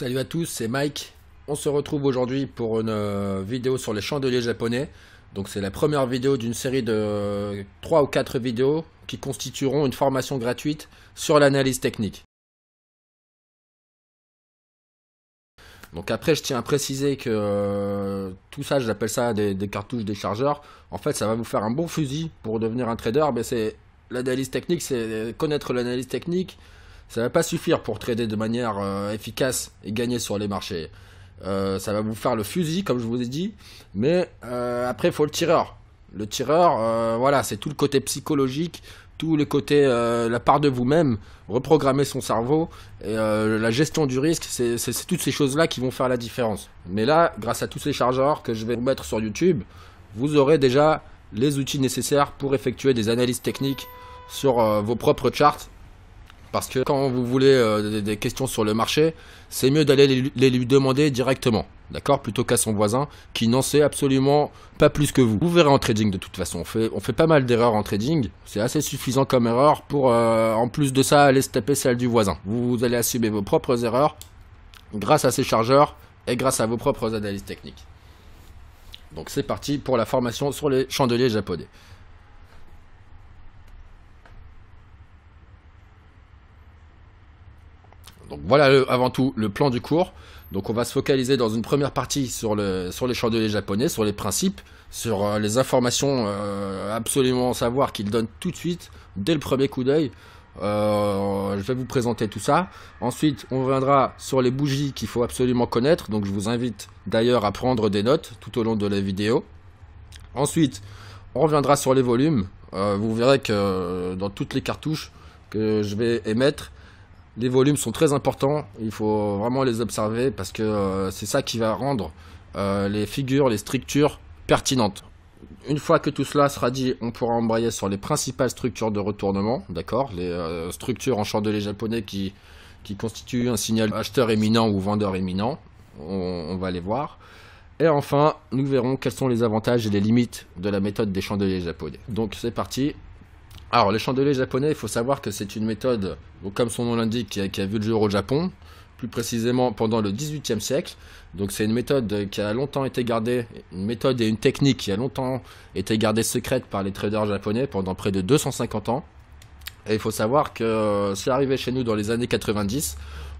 Salut à tous, c'est Mike. On se retrouve aujourd'hui pour une vidéo sur les chandeliers japonais. Donc c'est la première vidéo d'une série de 3 ou 4 vidéos qui constitueront une formation gratuite sur l'analyse technique. Donc après, je tiens à préciser que tout ça, j'appelle ça des cartouches, des chargeurs. En fait, ça va vous faire un bon fusil pour devenir un trader. Mais c'est l'analyse technique, c'est connaître l'analyse technique. Ça va pas suffire pour trader de manière efficace et gagner sur les marchés. Ça va vous faire le fusil, comme je vous ai dit. Mais après, il faut le tireur. Le tireur, voilà, c'est tout le côté psychologique, tout le côté, la part de vous-même, reprogrammer son cerveau, et la gestion du risque, c'est toutes ces choses-là qui vont faire la différence. Mais là, grâce à tous ces chargeurs que je vais vous mettre sur YouTube, vous aurez déjà les outils nécessaires pour effectuer des analyses techniques sur vos propres charts. Parce que quand vous voulez des questions sur le marché, c'est mieux d'aller les lui demander directement, d'accord, plutôt qu'à son voisin qui n'en sait absolument pas plus que vous. Vous verrez en trading de toute façon, on fait pas mal d'erreurs en trading, c'est assez suffisant comme erreur pour en plus de ça aller se taper celle du voisin. Vous allez assumer vos propres erreurs grâce à ces chargeurs et grâce à vos propres analyses techniques. Donc c'est parti pour la formation sur les chandeliers japonais. Donc voilà avant tout le plan du cours. Donc on va se focaliser dans une première partie sur les chandeliers japonais, sur les principes, sur les informations absolument à savoir qu'ils donnent tout de suite, dès le premier coup d'œil. Je vais vous présenter tout ça. Ensuite on reviendra sur les bougies qu'il faut absolument connaître. Donc je vous invite d'ailleurs à prendre des notes tout au long de la vidéo. Ensuite on reviendra sur les volumes. Vous verrez que dans toutes les cartouches que je vais émettre, les volumes sont très importants, il faut vraiment les observer parce que c'est ça qui va rendre les figures, les structures pertinentes. Une fois que tout cela sera dit, on pourra embrayer sur les principales structures de retournement, d'accord, les structures en chandelier japonais qui constituent un signal acheteur éminent ou vendeur éminent, on va les voir. Et enfin, nous verrons quels sont les avantages et les limites de la méthode des chandeliers japonais. Donc c'est parti. Alors les chandeliers japonais, il faut savoir que c'est une méthode, comme son nom l'indique, qui a vu le jour au Japon, plus précisément pendant le XVIIIe siècle. Donc c'est une méthode qui a longtemps été gardée, une méthode et une technique qui a longtemps été gardée secrète par les traders japonais pendant près de 250 ans. Et il faut savoir que c'est arrivé chez nous dans les années 90.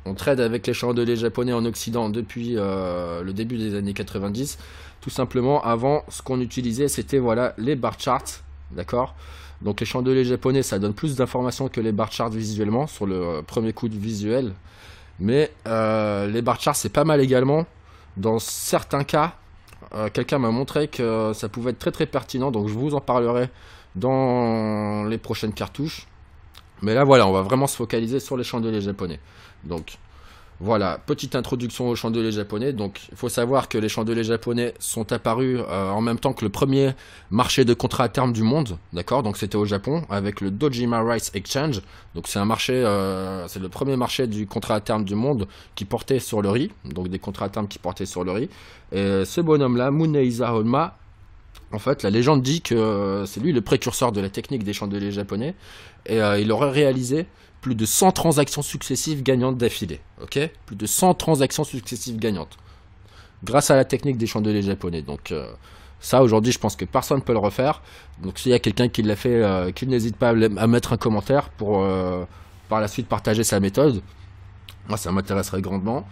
On trade avec les chandeliers japonais en Occident depuis le début des années 90. Tout simplement, avant, ce qu'on utilisait, c'était voilà, les bar charts, d'accord. Donc les chandeliers japonais, ça donne plus d'informations que les bar charts visuellement, sur le premier coup de visuel. Mais les bar charts, c'est pas mal également. Dans certains cas, quelqu'un m'a montré que ça pouvait être très très pertinent, donc je vous en parlerai dans les prochaines cartouches. Mais là voilà, on va vraiment se focaliser sur les chandeliers japonais. Donc voilà, petite introduction aux chandeliers japonais. Donc il faut savoir que les chandeliers japonais sont apparus en même temps que le premier marché de contrats à terme du monde, d'accord. Donc c'était au Japon avec le Dojima Rice Exchange. Donc c'est un marché, c'est le premier marché du contrat à terme du monde qui portait sur le riz, donc des contrats à terme qui portaient sur le riz. Et ce bonhomme-là, Muneiza Honma, en fait, la légende dit que c'est lui le précurseur de la technique des chandeliers japonais et il aurait réalisé plus de 100 transactions successives gagnantes d'affilée, ok, plus de 100 transactions successives gagnantes grâce à la technique des chandeliers japonais. Donc ça, aujourd'hui, je pense que personne ne peut le refaire. Donc s'il y a quelqu'un qui l'a fait, qu'il n'hésite pas à mettre un commentaire pour par la suite partager sa méthode. Moi, ça m'intéresserait grandement.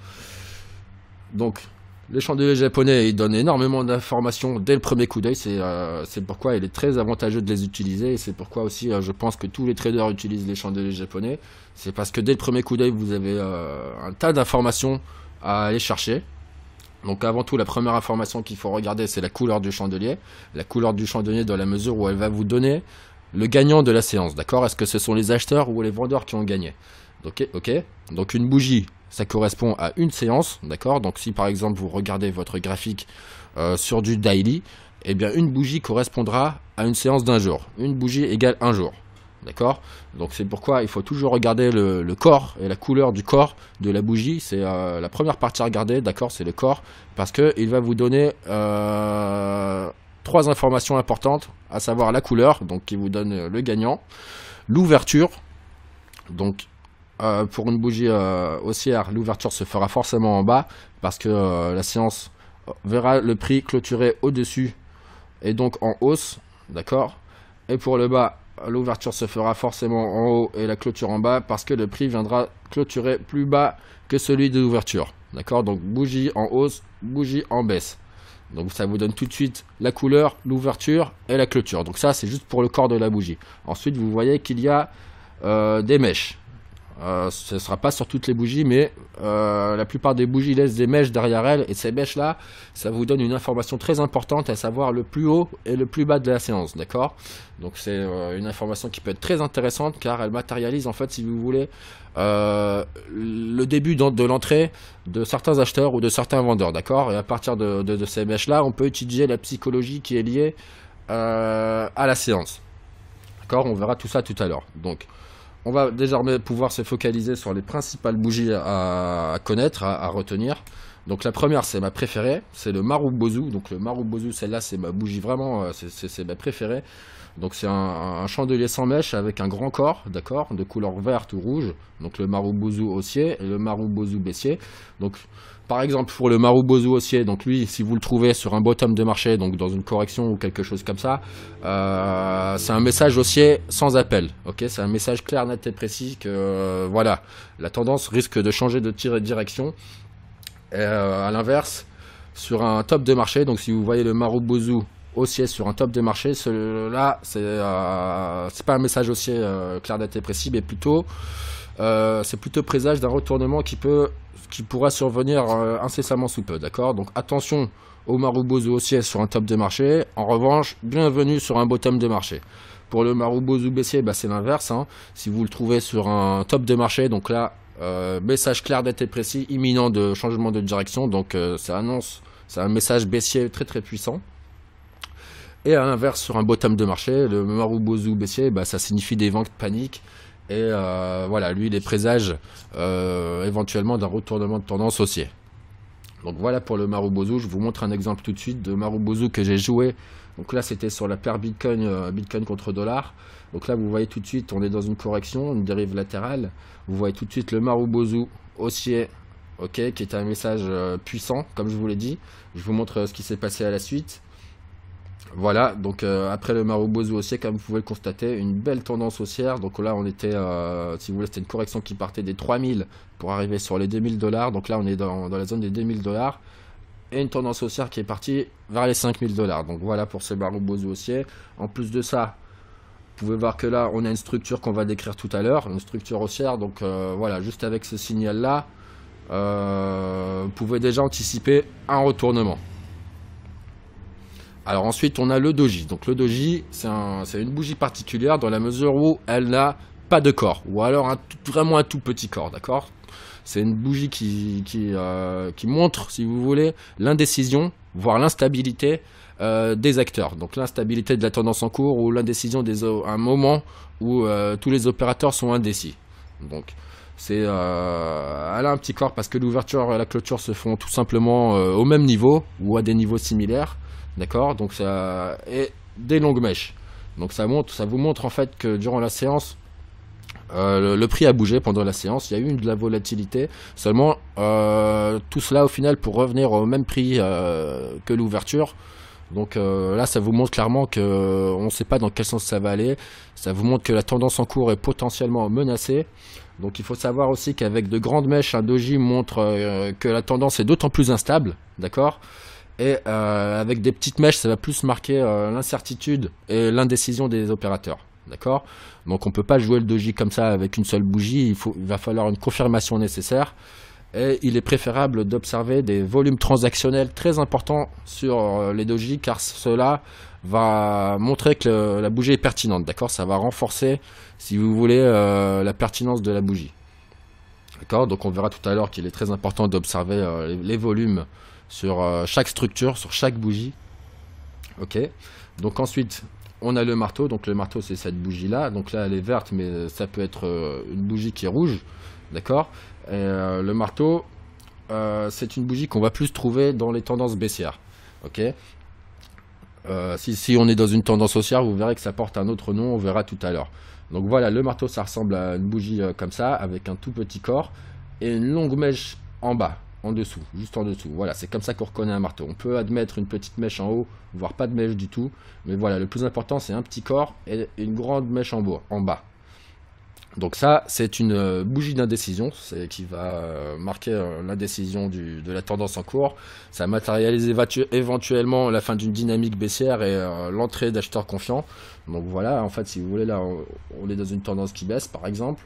Donc les chandeliers japonais, ils donnent énormément d'informations dès le premier coup d'œil. C'est pourquoi il est très avantageux de les utiliser. Et c'est pourquoi aussi, je pense que tous les traders utilisent les chandeliers japonais. C'est parce que dès le premier coup d'œil, vous avez un tas d'informations à aller chercher. Donc avant tout, la première information qu'il faut regarder, c'est la couleur du chandelier. La couleur du chandelier dans la mesure où elle va vous donner le gagnant de la séance. D'accord? Est-ce que ce sont les acheteurs ou les vendeurs qui ont gagné? Ok. Donc une bougie, ça correspond à une séance, d'accord. Donc si par exemple vous regardez votre graphique sur du daily, eh bien une bougie correspondra à une séance d'un jour. Une bougie égale un jour, d'accord. Donc c'est pourquoi il faut toujours regarder le corps et la couleur du corps de la bougie. C'est la première partie à regarder, d'accord, c'est le corps, parce que il va vous donner 3 informations importantes, à savoir la couleur, donc qui vous donne le gagnant, l'ouverture, donc pour une bougie haussière, l'ouverture se fera forcément en bas parce que la séance verra le prix clôturer au-dessus et donc en hausse, d'accord. Et pour le bas, l'ouverture se fera forcément en haut et la clôture en bas parce que le prix viendra clôturer plus bas que celui de l'ouverture, d'accord. Donc bougie en hausse, bougie en baisse. Donc ça vous donne tout de suite la couleur, l'ouverture et la clôture. Donc ça c'est juste pour le corps de la bougie. Ensuite vous voyez qu'il y a des mèches. Ce ne sera pas sur toutes les bougies, mais la plupart des bougies laissent des mèches derrière elles. Et ces mèches là, ça vous donne une information très importante, à savoir le plus haut et le plus bas de la séance, d'accord. Donc c'est une information qui peut être très intéressante car elle matérialise en fait, si vous voulez, le début de l'entrée de certains acheteurs ou de certains vendeurs, d'accord. Et à partir de ces mèches là, on peut étudier la psychologie qui est liée à la séance, d'accord. On verra tout ça tout à l'heure. Donc on va désormais pouvoir se focaliser sur les principales bougies à connaître, à retenir. Donc la première, c'est ma préférée, c'est le Marubozu. Donc le Marubozu, celle-là, c'est ma bougie vraiment, c'est ma préférée. Donc c'est un chandelier sans mèche avec un grand corps, d'accord, de couleur verte ou rouge. Donc le Marubozu haussier et le Marubozu baissier. Donc par exemple pour le Marubozu haussier, donc lui, si vous le trouvez sur un bottom de marché, donc dans une correction ou quelque chose comme ça, c'est un message haussier sans appel, ok. C'est un message clair, net et précis que voilà, la tendance risque de changer de direction. À l'inverse, sur un top de marché, donc si vous voyez le Marubozu haussier sur un top de marché, celui-là, c'est pas un message haussier clair, net et précis, mais plutôt c'est plutôt présage d'un retournement qui pourra survenir incessamment sous peu, d'accord. Donc attention au Marubozu haussier sur un top de marché. En revanche, bienvenue sur un bottom de marché. Pour le Marubozu baissier, bah, c'est l'inverse, hein. Si vous le trouvez sur un top de marché, donc là, message clair, net et précis, imminent de changement de direction, donc ça annonce, c'est un message baissier très très puissant. Et à l'inverse, sur un bottom de marché, le Marubozu baissier, bah, ça signifie des ventes paniques. Et voilà, lui, les présages éventuellement d'un retournement de tendance haussier. Donc voilà pour le Marubozu. Je vous montre un exemple tout de suite de Marubozu que j'ai joué. Donc là, c'était sur la paire Bitcoin, Bitcoin contre dollar. Donc là, vous voyez tout de suite, on est dans une correction, une dérive latérale. Vous voyez tout de suite le Marubozu haussier, ok, qui est un message puissant, comme je vous l'ai dit. Je vous montre ce qui s'est passé à la suite. Voilà, donc après le Marubozu haussier, comme vous pouvez le constater, une belle tendance haussière. Donc là, on était, si vous voulez, c'était une correction qui partait des 3000 pour arriver sur les 2000 $. Donc là, on est dans la zone des 2000 $. Et une tendance haussière qui est partie vers les 5000 $. Donc voilà pour ce Marubozu haussier. En plus de ça, vous pouvez voir que là, on a une structure qu'on va décrire tout à l'heure, une structure haussière. Donc voilà, juste avec ce signal-là, vous pouvez déjà anticiper un retournement. Alors ensuite, on a le doji. Donc le doji, c'est une bougie particulière dans la mesure où elle n'a pas de corps, ou alors vraiment un tout petit corps, d'accord. C'est une bougie qui montre, si vous voulez, l'indécision, voire l'instabilité des acteurs. Donc l'instabilité de la tendance en cours ou l'indécision un moment où tous les opérateurs sont indécis. Donc elle a un petit corps parce que l'ouverture et la clôture se font tout simplement au même niveau ou à des niveaux similaires. D'accord, donc ça est des longues mèches. Donc ça vous montre en fait que durant la séance, le prix a bougé pendant la séance. Il y a eu de la volatilité. Seulement, tout cela au final pour revenir au même prix que l'ouverture. Donc là, ça vous montre clairement que on ne sait pas dans quel sens ça va aller. Ça vous montre que la tendance en cours est potentiellement menacée. Donc il faut savoir aussi qu'avec de grandes mèches, un doji montre que la tendance est d'autant plus instable. D'accord. Et avec des petites mèches, ça va plus marquer l'incertitude et l'indécision des opérateurs. D'accord. Donc on ne peut pas jouer le doji comme ça avec une seule bougie. Il va falloir une confirmation nécessaire. Et il est préférable d'observer des volumes transactionnels très importants sur les doji, car cela va montrer que la bougie est pertinente. D'accord. Ça va renforcer, si vous voulez, la pertinence de la bougie. D'accord. Donc on verra tout à l'heure qu'il est très important d'observer les volumes sur chaque structure, sur chaque bougie. Ok. Donc ensuite, on a le marteau. Donc le marteau, c'est cette bougie-là. Donc là, elle est verte, mais ça peut être une bougie qui est rouge. D'accord. Le marteau, c'est une bougie qu'on va plus trouver dans les tendances baissières. Ok. Si on est dans une tendance haussière, vous verrez que ça porte un autre nom. On verra tout à l'heure. Donc voilà, le marteau ça ressemble à une bougie comme ça, avec un tout petit corps et une longue mèche en bas, en dessous, juste en dessous. Voilà, c'est comme ça qu'on reconnaît un marteau. On peut admettre une petite mèche en haut, voire pas de mèche du tout, mais voilà, le plus important c'est un petit corps et une grande mèche en bas. Donc ça, c'est une bougie d'indécision, c'est qui va marquer l'indécision de la tendance en cours. Ça matérialise éventuellement la fin d'une dynamique baissière et l'entrée d'acheteurs confiants. Donc voilà, en fait, si vous voulez, là, on est dans une tendance qui baisse, par exemple.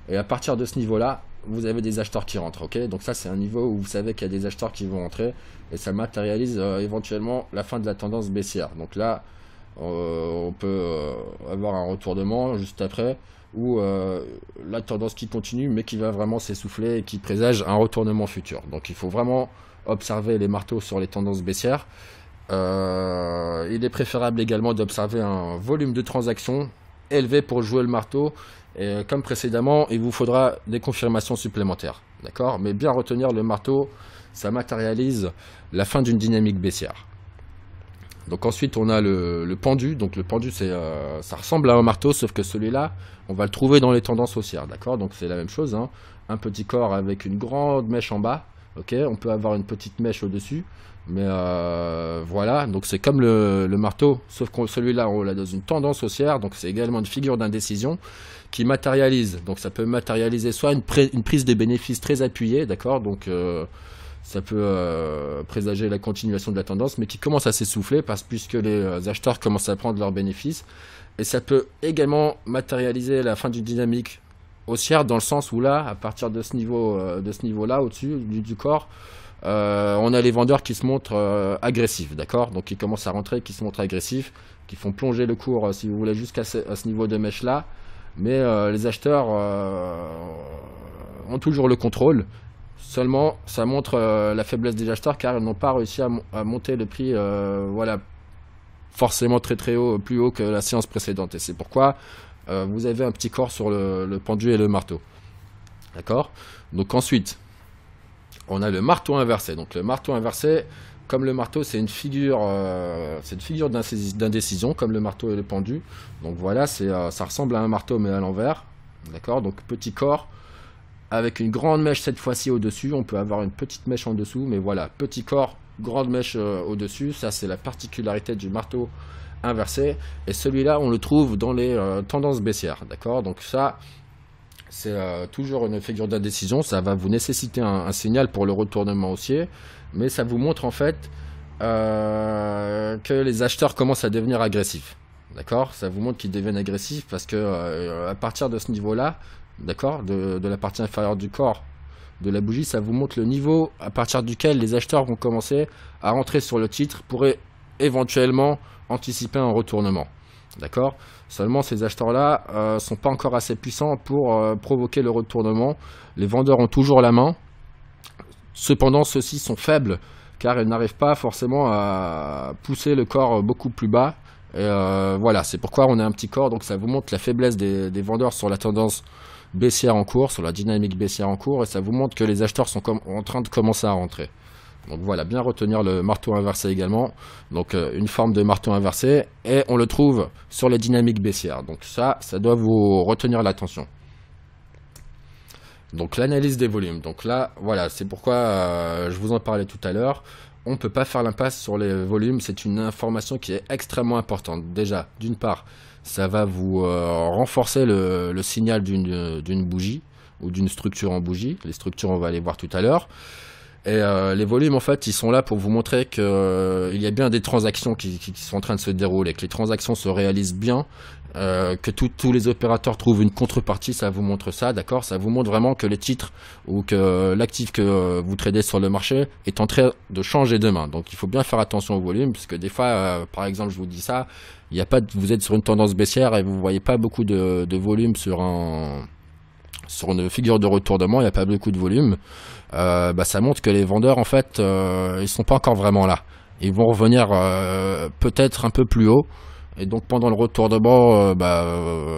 Et à partir de ce niveau-là, vous avez des acheteurs qui rentrent, ok? Donc ça, c'est un niveau où vous savez qu'il y a des acheteurs qui vont entrer. Et ça matérialise éventuellement la fin de la tendance baissière. Donc là, on peut avoir un retournement juste après, ou la tendance qui continue mais qui va vraiment s'essouffler et qui présage un retournement futur. Donc il faut vraiment observer les marteaux sur les tendances baissières. Il est préférable également d'observer un volume de transactions élevé pour jouer le marteau, et comme précédemment il vous faudra des confirmations supplémentaires, d'accord, mais bien retenir, le marteau ça matérialise la fin d'une dynamique baissière. Donc ensuite on a le pendu. Donc le pendu ça ressemble à un marteau, sauf que celui-là on va le trouver dans les tendances haussières, d'accord. Donc c'est la même chose, hein. Un petit corps avec une grande mèche en bas, ok. On peut avoir une petite mèche au dessus, mais voilà. Donc c'est comme le marteau, sauf que celui-là on l'a dans une tendance haussière. Donc c'est également une figure d'indécision qui matérialise. Donc ça peut matérialiser soit une prise de bénéfices très appuyée, d'accord. Donc ça peut présager la continuation de la tendance, mais qui commence à s'essouffler puisque les acheteurs commencent à prendre leurs bénéfices. Et ça peut également matérialiser la fin d'une dynamique haussière, dans le sens où là, à partir de ce niveau-là, au-dessus du corps, on a les vendeurs qui se montrent agressifs, d'accord. Donc ils commencent à rentrer, qui se montrent agressifs, qui font plonger le cours, si vous voulez, jusqu'à ce niveau de mèche-là. Mais les acheteurs ont toujours le contrôle. Seulement, ça montre la faiblesse des acheteurs, car ils n'ont pas réussi à monter le prix, voilà, forcément très haut, plus haut que la séance précédente. Et c'est pourquoi vous avez un petit corps sur le pendu et le marteau. D'accord. Donc ensuite, on a le marteau inversé. Donc le marteau inversé, comme le marteau, c'est une figure d'indécision, comme le marteau et le pendu. Donc voilà, ça ressemble à un marteau mais à l'envers. D'accord. Donc petit corps, avec une grande mèche cette fois-ci au-dessus. On peut avoir une petite mèche en dessous, mais voilà, petit corps, grande mèche au-dessus. Ça, c'est la particularité du marteau inversé. Et celui-là, on le trouve dans les tendances baissières, d'accord. Donc ça, c'est toujours une figure d'indécision. Ça va vous nécessiter un signal pour le retournement haussier, mais ça vous montre en fait que les acheteurs commencent à devenir agressifs, d'accord. Ça vous montre qu'ils deviennent agressifs parce que à partir de ce niveau-là, d'accord, de la partie inférieure du corps de la bougie, ça vous montre le niveau à partir duquel les acheteurs vont commencer à rentrer sur le titre pour éventuellement anticiper un retournement, d'accord. Seulement ces acheteurs-là sont pas encore assez puissants pour provoquer le retournement. Les vendeurs ont toujours la main. Cependant, ceux-ci sont faibles car ils n'arrivent pas forcément à pousser le corps beaucoup plus bas. Et voilà, c'est pourquoi on a un petit corps. Donc ça vous montre la faiblesse des vendeurs sur la tendance baissière en cours, sur la dynamique baissière en cours, et ça vous montre que les acheteurs sont en train de commencer à rentrer. Donc voilà, bien retenir le marteau inversé également. Donc une forme de marteau inversé, et on le trouve sur les dynamiques baissières. Donc ça doit vous retenir l'attention. Donc l'analyse des volumes. Donc là, voilà, c'est pourquoi je vous en parlais tout à l'heure. On ne peut pas faire l'impasse sur les volumes. C'est une information qui est extrêmement importante. Déjà, d'une part, ça va vous renforcer le signal d'une bougie ou d'une structure en bougie. Les structures, on va les voir tout à l'heure. Et les volumes, en fait, ils sont là pour vous montrer qu'il y a bien des transactions qui sont en train de se dérouler, que les transactions se réalisent bien, que tous les opérateurs trouvent une contrepartie. Ça vous montre ça, d'accord. Ça vous montre vraiment que les titres ou que l'actif que vous tradez sur le marché est en train de changer de main. Donc il faut bien faire attention au volume, parce que des fois, par exemple, je vous dis ça, il y a pas vous êtes sur une tendance baissière et vous voyez pas beaucoup de volume sur une figure de retournement, il n'y a pas beaucoup de volume. Ça montre que les vendeurs, en fait, ils sont pas encore vraiment là. Ils vont revenir peut-être un peu plus haut. Et donc pendant le retournement,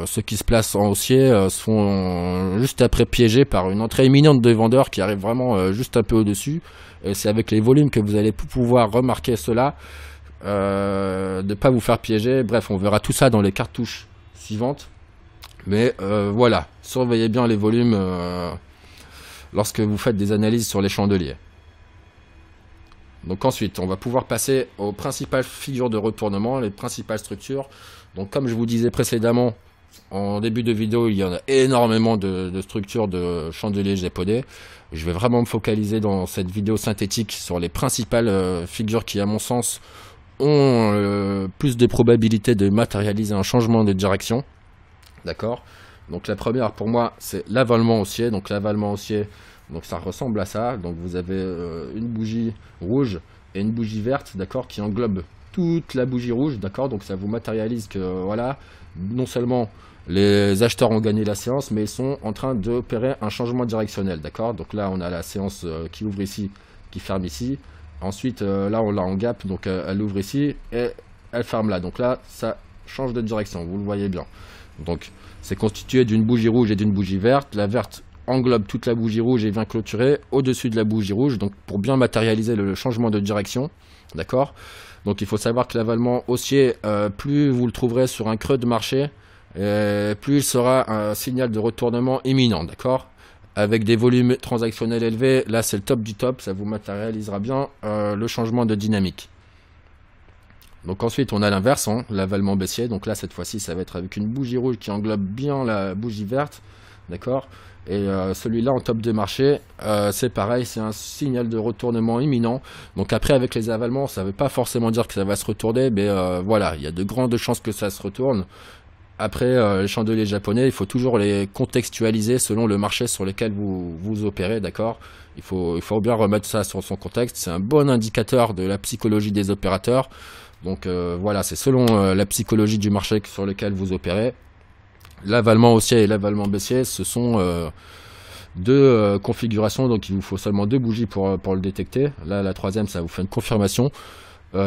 ceux qui se placent en haussier se font juste après piégés par une entrée imminente de vendeurs qui arrivent vraiment juste un peu au-dessus. Et c'est avec les volumes que vous allez pouvoir remarquer cela, de ne pas vous faire piéger. Bref, on verra tout ça dans les cartouches suivantes. Mais voilà, surveillez bien les volumes lorsque vous faites des analyses sur les chandeliers. Donc ensuite, on va pouvoir passer aux principales figures de retournement, les principales structures. Donc comme je vous disais précédemment, en début de vidéo, il y en a énormément de structures de chandeliers japonais. Je vais vraiment me focaliser dans cette vidéo synthétique sur les principales figures qui, à mon sens, ont plus de probabilités de matérialiser un changement de direction. D'accord? Donc la première pour moi, c'est l'avalement haussier. Donc l'avalement haussier, donc ça ressemble à ça. Donc vous avez une bougie rouge et une bougie verte, d'accord, qui englobe toute la bougie rouge, d'accord. Donc ça vous matérialise que voilà, non seulement les acheteurs ont gagné la séance, mais ils sont en train d'opérer un changement directionnel, d'accord. Donc là on a la séance qui ouvre ici, qui ferme ici. Ensuite là on l'a en gap, donc elle ouvre ici et elle ferme là. Donc là ça change de direction, vous le voyez bien. Donc c'est constitué d'une bougie rouge et d'une bougie verte. La verte englobe toute la bougie rouge et vient clôturer au-dessus de la bougie rouge, donc pour bien matérialiser le changement de direction, d'accord. Donc il faut savoir que l'avalement haussier, plus vous le trouverez sur un creux de marché, plus il sera un signal de retournement imminent, d'accord. Avec des volumes transactionnels élevés, là c'est le top du top, ça vous matérialisera bien le changement de dynamique. Donc ensuite on a l'inverse, hein, l'avalement baissier. Donc là cette fois-ci ça va être avec une bougie rouge qui englobe bien la bougie verte, d'accord. Et celui-là en top de marché, c'est pareil, c'est un signal de retournement imminent. Donc après avec les avalements, ça ne veut pas forcément dire que ça va se retourner, mais voilà, il y a de grandes chances que ça se retourne. Après les chandeliers japonais, il faut toujours les contextualiser selon le marché sur lequel vous opérez, d'accord. Il faut bien remettre ça sur son contexte. C'est un bon indicateur de la psychologie des opérateurs. Donc voilà, c'est selon la psychologie du marché sur lequel vous opérez. L'avalement haussier et l'avalement baissier, ce sont deux configurations, donc il vous faut seulement deux bougies pour le détecter. Là, la troisième, ça vous fait une confirmation. Voilà,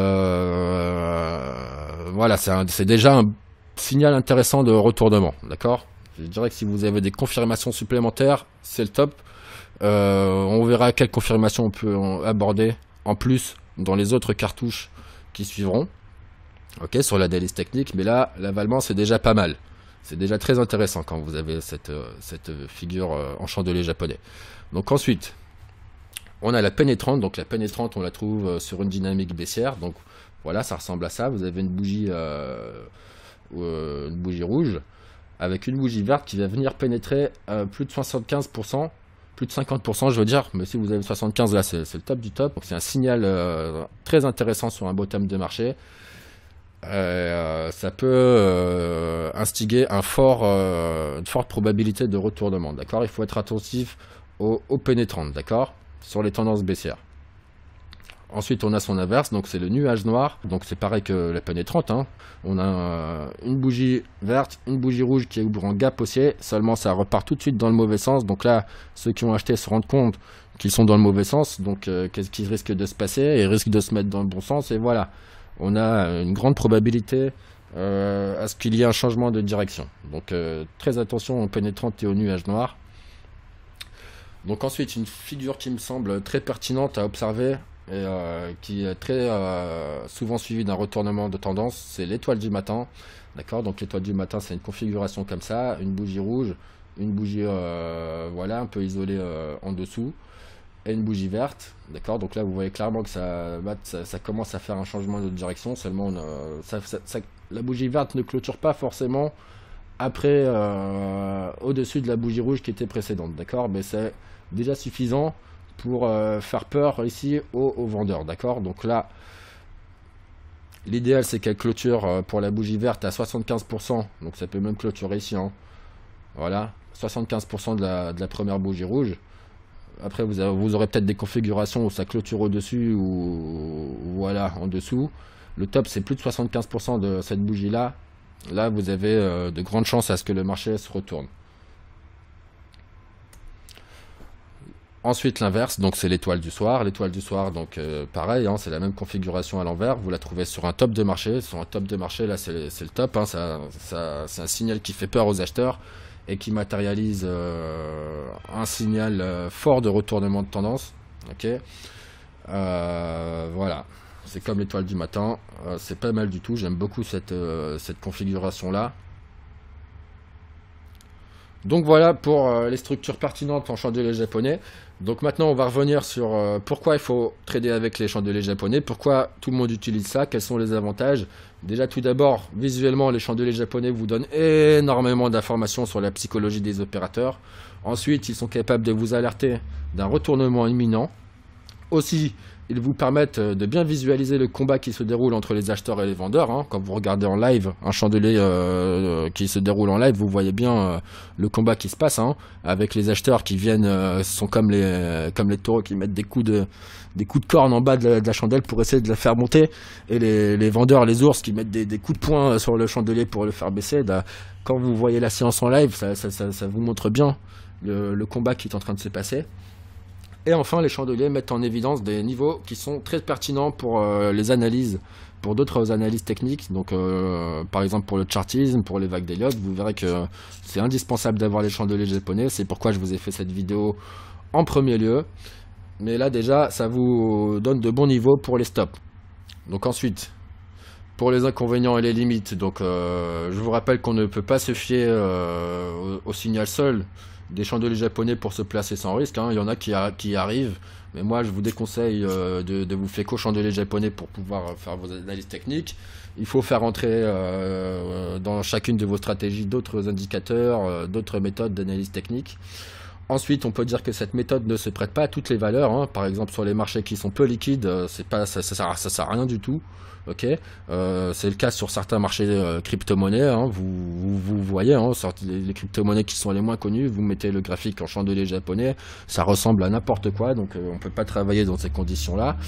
c'est déjà un signal intéressant de retournement, d'accord. Je dirais que si vous avez des confirmations supplémentaires, c'est le top. On verra quelles confirmations on peut aborder en plus dans les autres cartouches qui suivront, ok, sur la délice technique. Mais là, l'avalement, c'est déjà pas mal. C'est déjà très intéressant quand vous avez cette figure en chandelier japonais. Donc ensuite, on a la pénétrante. Donc la pénétrante, on la trouve sur une dynamique baissière. Donc voilà, ça ressemble à ça. Vous avez une bougie rouge avec une bougie verte qui va venir pénétrer plus de 75%, plus de 50%, je veux dire. Mais si vous avez 75, là, c'est le top du top. Donc c'est un signal très intéressant sur un bottom de marché. Ça peut instiguer une forte probabilité de retournement, d'accord. Il faut être attentif aux pénétrantes, d'accord, sur les tendances baissières. Ensuite on a son inverse, donc c'est le nuage noir. Donc c'est pareil que la pénétrante, hein. On a une bougie verte, une bougie rouge qui ouvre en gap haussier, seulement ça repart tout de suite dans le mauvais sens. Donc là ceux qui ont acheté se rendent compte qu'ils sont dans le mauvais sens. Donc qu'est-ce qui risque de se passer? Ils risquent de se mettre dans le bon sens, et voilà, on a une grande probabilité à ce qu'il y ait un changement de direction. Donc très attention aux pénétrantes et aux nuages noirs. Donc ensuite, une figure qui me semble très pertinente à observer et qui est très souvent suivie d'un retournement de tendance, c'est l'étoile du matin. D'accord, donc l'étoile du matin, c'est une configuration comme ça, une bougie rouge, une bougie voilà, un peu isolée en dessous, et une bougie verte. D'accord, donc là vous voyez clairement que ça commence à faire un changement de direction. Seulement la bougie verte ne clôture pas forcément après au-dessus de la bougie rouge qui était précédente, d'accord, mais c'est déjà suffisant pour faire peur ici aux vendeurs, d'accord. Donc là l'idéal c'est qu'elle clôture pour la bougie verte à 75%, donc ça peut même clôturer ici, hein. Voilà, 75% de la première bougie rouge. Après vous aurez peut-être des configurations où ça clôture au-dessus ou voilà en dessous. Le top c'est plus de 75% de cette bougie là. Là vous avez de grandes chances à ce que le marché se retourne. Ensuite l'inverse, donc c'est l'étoile du soir. L'étoile du soir, donc pareil, hein, c'est la même configuration à l'envers. Vous la trouvez sur un top de marché. Sur un top de marché, là c'est le top, hein, c'est un signal qui fait peur aux acheteurs et qui matérialise un signal fort de retournement de tendance. Ok, voilà, c'est comme l'étoile du matin, c'est pas mal du tout. J'aime beaucoup cette configuration là. Donc voilà pour les structures pertinentes en chandelier japonais. Donc maintenant on va revenir sur pourquoi il faut trader avec les chandeliers japonais, pourquoi tout le monde utilise ça, quels sont les avantages. Déjà tout d'abord, visuellement les chandeliers japonais vous donnent énormément d'informations sur la psychologie des opérateurs. Ensuite ils sont capables de vous alerter d'un retournement imminent. Aussi, ils vous permettent de bien visualiser le combat qui se déroule entre les acheteurs et les vendeurs. Hein. Quand vous regardez en live un chandelier qui se déroule en live, vous voyez bien le combat qui se passe, hein, avec les acheteurs qui viennent, sont comme les taureaux qui mettent des coups de corne en bas de la chandelle pour essayer de la faire monter, et les vendeurs, les ours, qui mettent des coups de poing sur le chandelier pour le faire baisser. Là, quand vous voyez la séance en live, ça vous montre bien le combat qui est en train de se passer. Et enfin, les chandeliers mettent en évidence des niveaux qui sont très pertinents pour les analyses, pour d'autres analyses techniques. Donc, par exemple, pour le chartisme, pour les vagues d'Elliott, vous verrez que c'est indispensable d'avoir les chandeliers japonais. C'est pourquoi je vous ai fait cette vidéo en premier lieu. Mais là, déjà, ça vous donne de bons niveaux pour les stops. Donc ensuite, pour les inconvénients et les limites, donc je vous rappelle qu'on ne peut pas se fier au signal seul des chandeliers japonais pour se placer sans risque, hein. Il y en a qui arrivent, mais moi je vous déconseille de vous fier qu'aux chandeliers japonais pour pouvoir faire vos analyses techniques. Il faut faire entrer dans chacune de vos stratégies d'autres indicateurs, d'autres méthodes d'analyse technique. Ensuite, on peut dire que cette méthode ne se prête pas à toutes les valeurs, hein. Par exemple, sur les marchés qui sont peu liquides, ça sert à rien du tout. Ok, c'est le cas sur certains marchés crypto-monnaies, hein. Vous voyez, hein, les crypto-monnaies qui sont les moins connues, vous mettez le graphique en chandelier japonais, ça ressemble à n'importe quoi, donc on peut pas travailler dans ces conditions-là.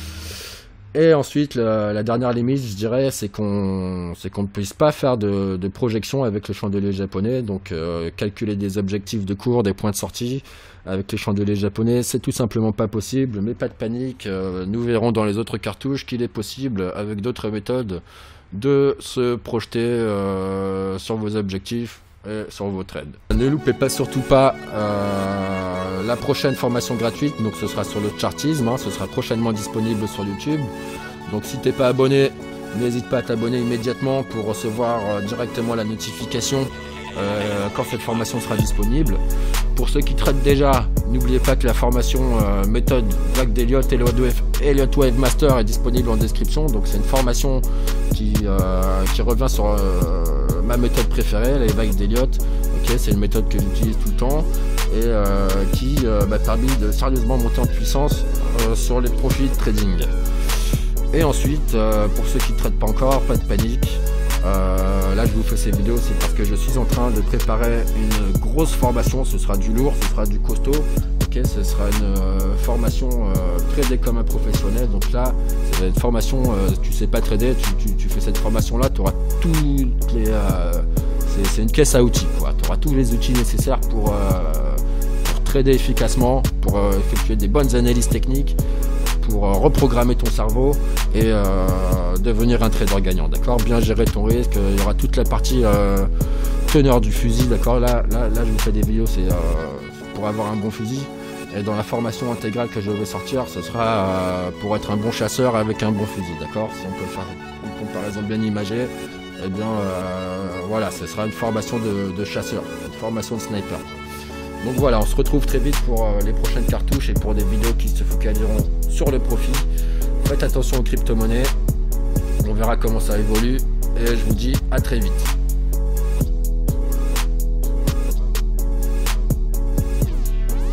Et ensuite, la dernière limite, je dirais, c'est qu'on ne puisse pas faire de projection avec le chandelier japonais. Donc, calculer des objectifs de cours, des points de sortie avec les chandeliers japonais, c'est tout simplement pas possible. Mais pas de panique, nous verrons dans les autres cartouches qu'il est possible, avec d'autres méthodes, de se projeter sur vos objectifs et sur vos trades. Ne loupez pas, surtout pas la prochaine formation gratuite, donc ce sera sur le chartisme, hein, ce sera prochainement disponible sur YouTube. Donc si t'es pas abonné, n'hésite pas à t'abonner immédiatement pour recevoir directement la notification quand cette formation sera disponible. Pour ceux qui traitent déjà, n'oubliez pas que la formation méthode vague d'Elliott et Elliott Wave Master est disponible en description. Donc c'est une formation qui revient sur ma méthode préférée, les vagues d'Elliott. Okay, c'est une méthode que j'utilise tout le temps et qui m'a permis de sérieusement monter en puissance sur les profits de trading. Et ensuite, pour ceux qui ne traitent pas encore, pas de panique. Là je vous fais ces vidéos, c'est parce que je suis en train de préparer une grosse formation. Ce sera du lourd, ce sera du costaud. Ok, ce sera une formation trader comme un professionnel. Donc là, c'est une formation, tu sais pas trader, tu fais cette formation là, tu auras toutes les... c'est une caisse à outils, quoi. Tu auras tous les outils nécessaires pour trader efficacement, pour effectuer des bonnes analyses techniques, pour reprogrammer ton cerveau et devenir un trader gagnant, d'accord. Bien gérer ton risque, il y aura toute la partie teneur du fusil, d'accord. Là je vous fais des vidéos, c'est pour avoir un bon fusil. Et dans la formation intégrale que je vais sortir, ce sera pour être un bon chasseur avec un bon fusil, d'accord. Si on peut faire une comparaison bien imagée, eh bien voilà, ce sera une formation de chasseur, une formation de sniper. Donc voilà, on se retrouve très vite pour les prochaines cartouches et pour des vidéos qui se focaliseront sur le profit. Faites attention aux crypto-monnaies, on verra comment ça évolue et je vous dis à très vite.